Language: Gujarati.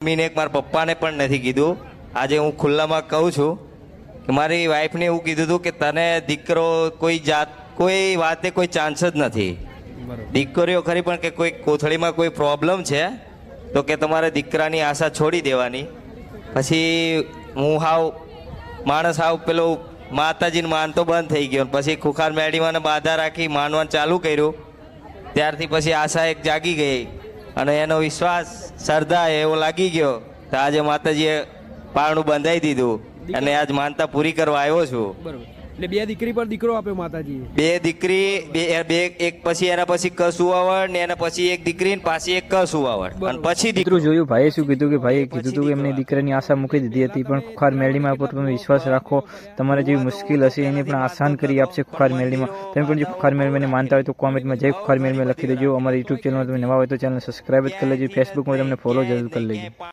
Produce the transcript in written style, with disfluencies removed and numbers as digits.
મમ્મીને એક મારા પપ્પાને પણ નથી કીધું. આજે હું ખુલ્લામાં કહું છું કે મારી વાઈફને એવું કીધું હતું કે તને દીકરો કોઈ વાતે કોઈ ચાન્સ જ નથી. દીકરીઓ ખરી પણ કે કોઈ કોથળીમાં કોઈ પ્રોબ્લેમ છે તો કે તમારે દીકરાની આશા છોડી દેવાની. પછી હું માણસ પેલો માતાજીને માનતો બંધ થઈ ગયો. પછી ખુખાર મેડીમાં બાધા રાખી માનવાનું ચાલુ કર્યું. ત્યારથી પછી આશા એક જાગી ગઈ અને એનો વિશ્વાસ શ્રદ્ધા એવો લાગી ગયો તો આજે માતાજીએ પારણું બંધાઈ દીધું અને આજ માનતા પૂરી કરવા આવ્યો છું. બરોબર. એટલે બે દીકરી પર દીકરો આપ્યો માતાજીએ. બે દીકરી એક પછી એના પછી કસુવાવડ ને એના પછી એક દીકરી ને પાછી એક કસુવાવડ અને પછી દીકરું જોયું. ભાઈએ શું કીધું કે ભાઈએ કીધું હતું કે એમની દીકરાની આશા મૂકી દીધી હતી, પણ ખુખાર મેળીમાં પર તમે વિશ્વાસ રાખો. તમારે જેવી મુશ્કેલ હશે એને પણ આસાન કરી આપશે ખુખાર મેળીમાં. તમે પણ જો ખુખાર મેળીને માનતા હોય તો કોમેન્ટમાં જય ખુખાર મેળીમાં લખી દેજો. અમારા યુટ્યુબ ચેનલમાં તમે નવા હોય તો ચેનલ સબસ્ક્રાઈબ જ કરી લેજો. ફેસબુકમાં તમને ફોલો જરૂર કરી લેજો.